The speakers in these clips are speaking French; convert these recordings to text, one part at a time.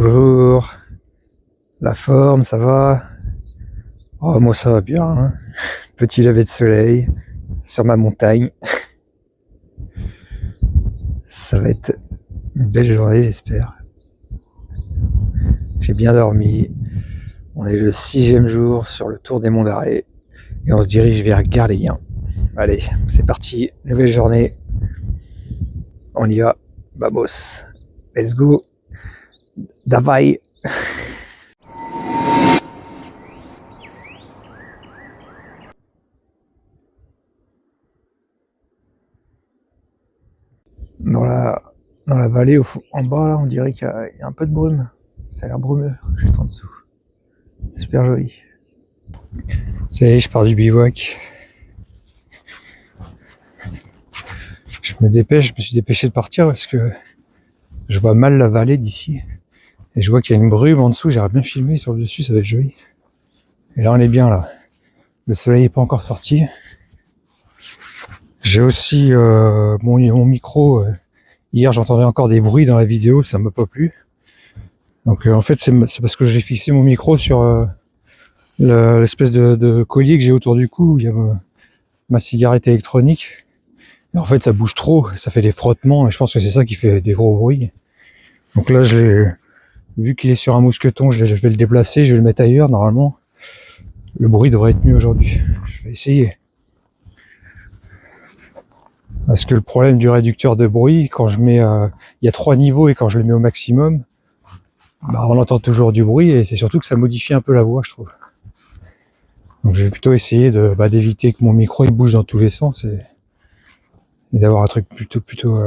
Bonjour, la forme, ça va? Oh, moi ça va bien, hein. Petit lever de soleil sur ma montagne. Ça va être une belle journée, j'espère. J'ai bien dormi. On est le 6e jour sur le tour des Monts d'Arrée et on se dirige vers Garléguin. Allez, c'est parti, nouvelle journée. On y va, vamos, let's go, davai. Dans la vallée, en bas, là, on dirait qu'il y a un peu de brume. Ça a l'air brumeux, juste en dessous. Super joli. Ça y est, je pars du bivouac. Je me suis dépêché de partir parce que je vois mal la vallée d'ici. Et je vois qu'il y a une brume en dessous, j'aurais bien filmé sur le dessus, ça va être joli. Et là, on est bien, là. Le soleil n'est pas encore sorti. J'ai aussi mon micro. Hier, j'entendais encore des bruits dans la vidéo, ça m'a pas plu. Donc, en fait, c'est parce que j'ai fixé mon micro sur l'espèce de collier que j'ai autour du cou, où il y a ma cigarette électronique. Et en fait, ça bouge trop, ça fait des frottements, et je pense que c'est ça qui fait des gros bruits. Donc là, vu qu'il est sur un mousqueton, je vais le déplacer, je vais le mettre ailleurs, normalement. Le bruit devrait être mieux aujourd'hui. Je vais essayer. Parce que le problème du réducteur de bruit, quand je mets, il y a 3 niveaux et quand je le mets au maximum, bah on entend toujours du bruit et c'est surtout que ça modifie un peu la voix, je trouve. Donc je vais plutôt essayer d'éviter que mon micro il bouge dans tous les sens et d'avoir un truc plutôt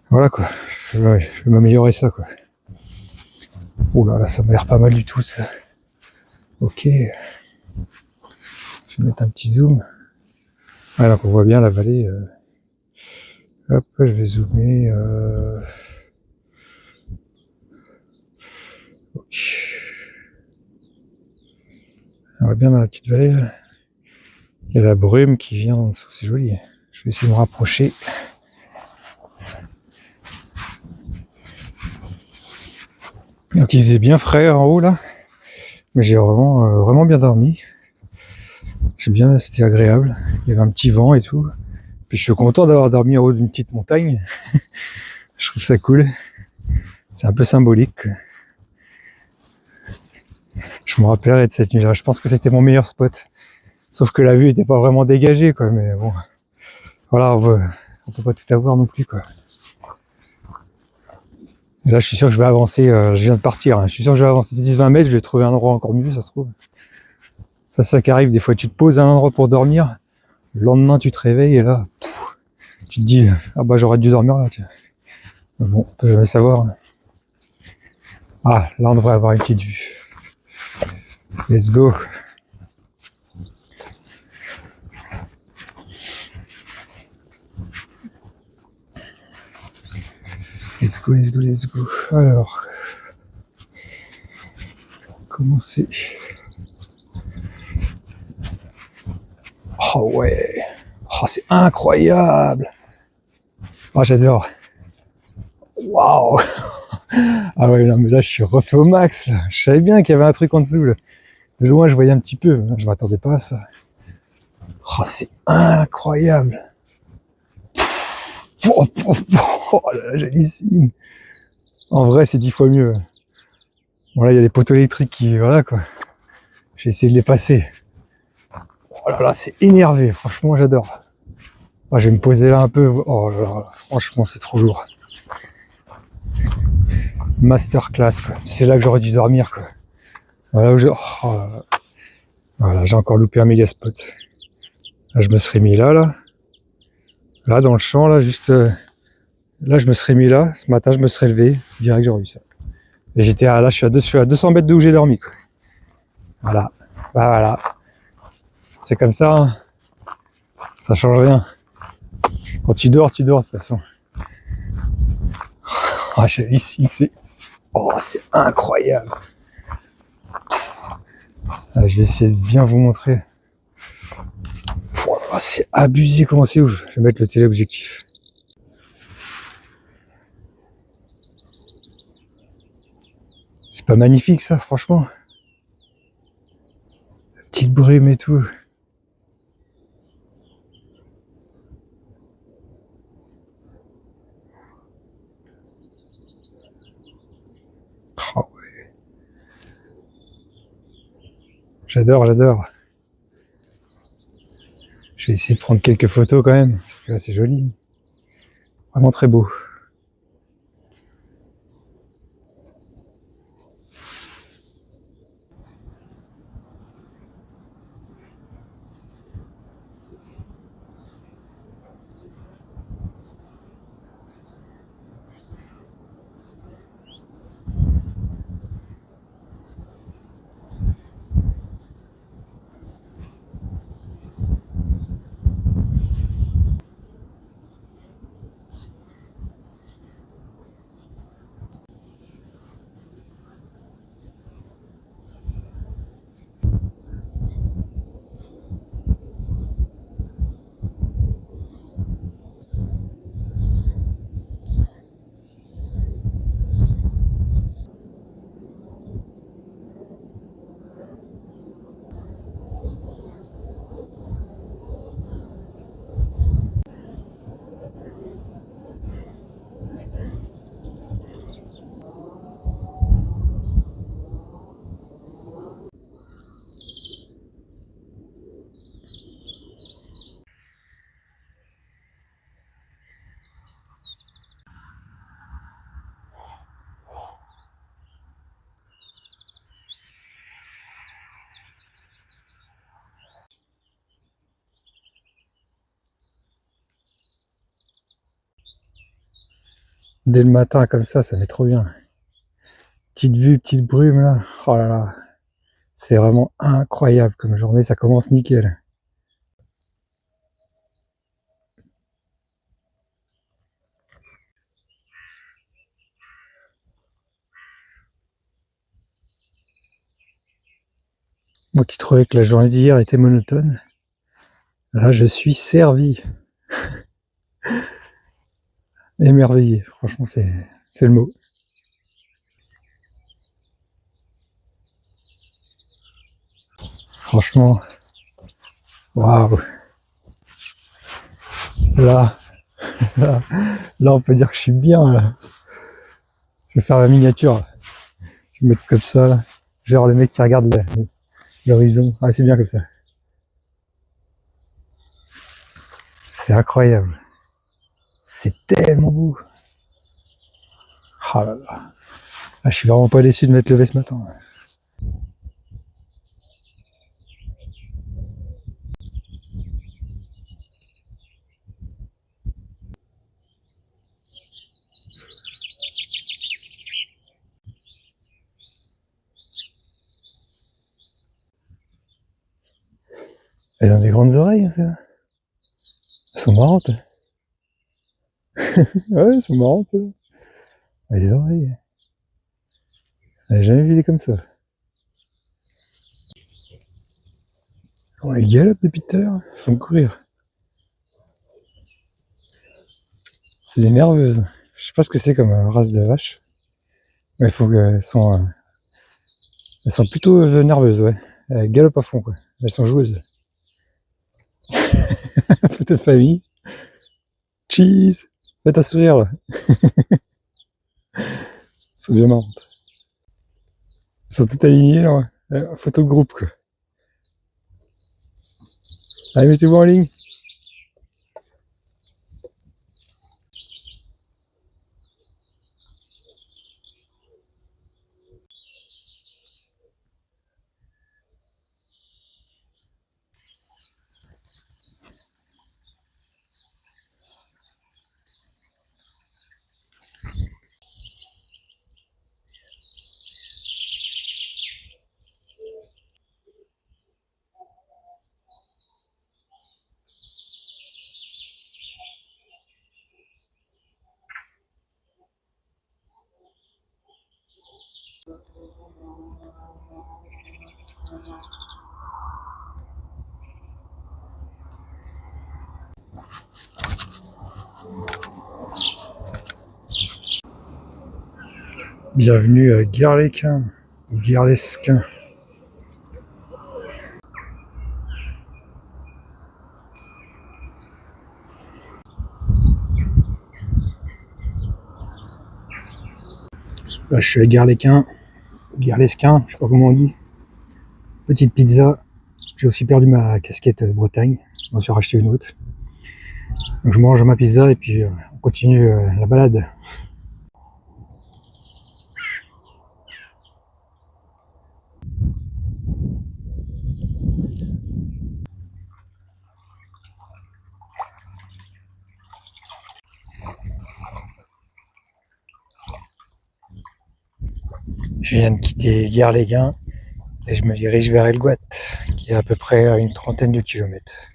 voilà quoi. Je vais m'améliorer ça quoi. Oh là là, ça m'a l'air pas mal du tout ça. Ok. Je vais mettre un petit zoom. Voilà, donc on voit bien la vallée. Hop, je vais zoomer. Ok. On voit bien dans la petite vallée là. Il y a la brume qui vient en dessous, c'est joli. Je vais essayer de me rapprocher. Donc il faisait bien frais en haut là. Mais j'ai vraiment bien dormi. C'était agréable. Il y avait un petit vent et tout. Puis je suis content d'avoir dormi en haut d'une petite montagne. Je trouve ça cool. C'est un peu symbolique. Je me rappellerai de cette nuit-là. Je pense que c'était mon meilleur spot. Sauf que la vue était pas vraiment dégagée, quoi. Mais bon, voilà, on peut pas tout avoir non plus, quoi. Et là, je suis sûr que je vais avancer. Je viens de partir. Hein. Je suis sûr que je vais avancer 10-20 mètres. Je vais trouver un endroit encore mieux, ça se trouve. Ça, c'est ça qui arrive. Des fois, tu te poses à un endroit pour dormir. Le lendemain, tu te réveilles et là, tu te dis, ah bah j'aurais dû dormir là. Tiens. Bon, on peut jamais savoir. Ah, là, on devrait avoir une petite vue. Let's go. Let's go. Alors, commencer. Oh ouais. Oh, c'est incroyable. Oh, j'adore. Waouh. Ah ouais, non, mais là, je suis refait au max. Là. Je savais bien qu'il y avait un truc en dessous. Là. De loin, je voyais un petit peu. Je m'attendais pas à ça. Oh, c'est incroyable. Oh là, j'hallucine. En vrai, c'est 10 fois mieux. Bon, là, il y a les poteaux électriques qui... Voilà, quoi. J'ai essayé de les passer. Oh là là, c'est énervé. Franchement, j'adore. Oh, je vais me poser là un peu. Oh là là, franchement, c'est trop lourd. Masterclass, quoi. C'est là que j'aurais dû dormir, quoi. Voilà, voilà, j'ai encore loupé un méga spot. Là, je me serais mis là. Là, dans le champ, là, juste... là, je me serais mis là. Ce matin, je me serais levé. Direct, j'aurais eu ça. Et là, je suis à 200 mètres de où j'ai dormi, quoi. Voilà. Bah, voilà. C'est comme ça, hein. Ça change rien. Quand tu dors, de toute façon. Oh, ici, c'est incroyable. Ah, je vais essayer de bien vous montrer. Oh, c'est abusé comment c'est ouf. Je vais mettre le téléobjectif. Pas magnifique ça, franchement. Petite brume et tout. Oh, ouais. J'adore, j'adore. Je vais essayer de prendre quelques photos quand même, parce que là c'est joli. Vraiment très beau. Dès le matin comme ça met trop bien. Petite vue, petite brume là. Oh là là. C'est vraiment incroyable comme journée, ça commence nickel. Moi qui trouvais que la journée d'hier était monotone, là je suis servi. Émerveillé, franchement c'est le mot. Franchement, waouh. Là, là, là on peut dire que je suis bien là. Je vais faire la miniature. Je vais me mettre comme ça là. Genre le mec qui regarde l'horizon. Ah c'est bien comme ça. C'est incroyable. C'est tellement beau. Oh là là. Ah, je suis vraiment pas déçu de m'être levé ce matin. Elles ont des grandes oreilles, hein, ça. Elles sont marrantes. Ouais, elles sont marrantes. Ça. Ah, des oreilles. J'ai jamais vu des comme ça. Oh, elles galopent depuis tout à l'heure. Elles font courir. C'est des nerveuses. Je sais pas ce que c'est comme race de vache. Mais il faut qu'elles sont, elles sont plutôt nerveuses, ouais. Elles galopent à fond, quoi. Elles sont joueuses. Photo de famille. Cheese. Faites un sourire, là. Elles sont bien marrantes. Elles sont toutes alignées, là. Photo de groupe, quoi. Allez, mettez-vous en ligne. Bienvenue à Gare-les-Quins. Guerlesquin. Là, je suis à Guerlesquin, Guerlesquin, je sais pas comment on dit. Petite pizza. J'ai aussi perdu ma casquette Bretagne. Je m'en suis racheté une autre. Donc je mange ma pizza et puis on continue la balade. Je viens de quitter Guerlesquin et je me dirige vers Elgoat, qui est à peu près à une trentaine de kilomètres.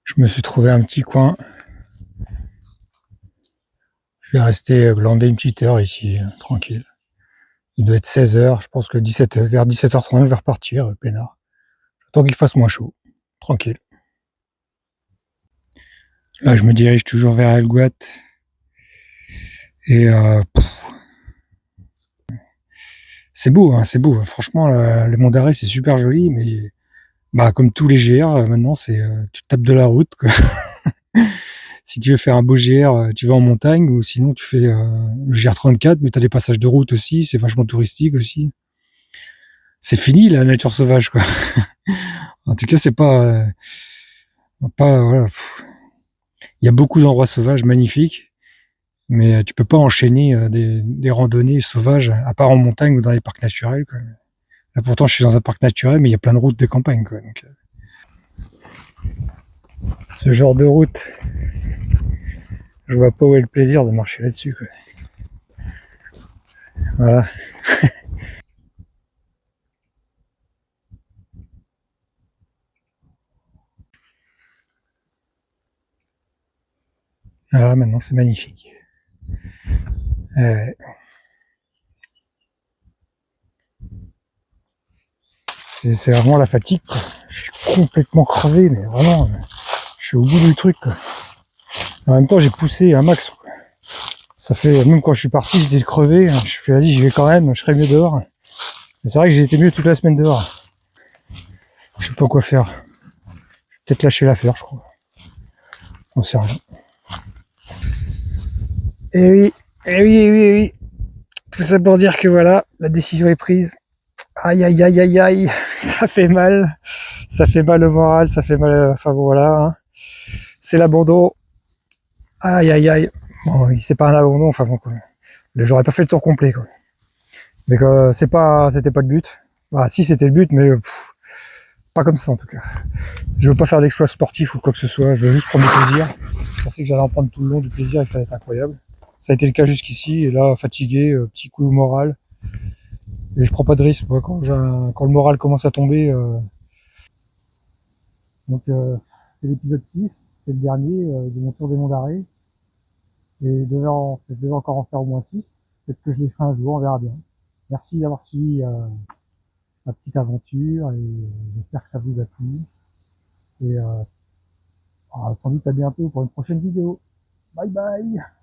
Je me suis trouvé un petit coin. Je vais rester glander une petite heure ici, tranquille. Il doit être 16h, je pense que vers 17h30 je vais repartir, peinard. Tant qu'il fasse moins chaud, tranquille. Là je me dirige toujours vers Elgoat. Et c'est beau, hein, c'est beau. Franchement, le Mont d'Arrée c'est super joli, mais bah comme tous les GR, maintenant c'est tu tapes de la route, quoi. Si tu veux faire un beau GR, tu vas en montagne, ou sinon tu fais le GR34, mais t'as des passages de route aussi, c'est vachement touristique aussi. C'est fini la nature sauvage, quoi. En tout cas, c'est pas voilà. Il y a beaucoup d'endroits sauvages magnifiques, mais tu peux pas enchaîner des randonnées sauvages, à part en montagne ou dans les parcs naturels, quoi. Là pourtant je suis dans un parc naturel, mais il y a plein de routes de campagne, quoi. Donc, ce genre de route, je vois pas où est le plaisir de marcher là-dessus, quoi. Voilà. Voilà, maintenant c'est magnifique. C'est vraiment la fatigue, quoi. Je suis complètement crevé, mais vraiment, je suis au bout du truc, quoi. En même temps, j'ai poussé un max, quoi. Ça fait, même quand je suis parti, j'étais crevé. Je fais, vas-y, j'y vais quand même, je serai mieux dehors. Mais c'est vrai que j'ai été mieux toute la semaine dehors. Je sais pas quoi faire. Je vais peut-être lâcher l'affaire, je crois. On sait rien. Eh oui, eh oui, eh oui, eh oui. Tout ça pour dire que voilà, la décision est prise. Aïe, aïe, aïe, aïe, aïe. Ça fait mal. Ça fait mal au moral, ça fait mal. Enfin bon, voilà. Hein. C'est l'abandon. Aïe, aïe, aïe. Bon, c'est pas un abandon, enfin bon, quoi. J'aurais pas fait le tour complet, quoi. Mais c'était pas le but. Bah, si, c'était le but, mais pas comme ça en tout cas. Je veux pas faire d'exploit sportif ou quoi que ce soit. Je veux juste prendre du plaisir. Je pensais que j'allais en prendre tout le long du plaisir et que ça allait être incroyable. Ça a été le cas jusqu'ici, et là, fatigué, petit coup au moral. Et je prends pas de risque, moi, quand le moral commence à tomber. Donc, c'est l'épisode 6, c'est le dernier de mon tour des monts d'arrêt. Et je devais encore en faire au moins 6. Peut-être que je les ferai un jour, on verra bien. Merci d'avoir suivi ma petite aventure, et j'espère que ça vous a plu. Et sans doute à bientôt pour une prochaine vidéo. Bye bye!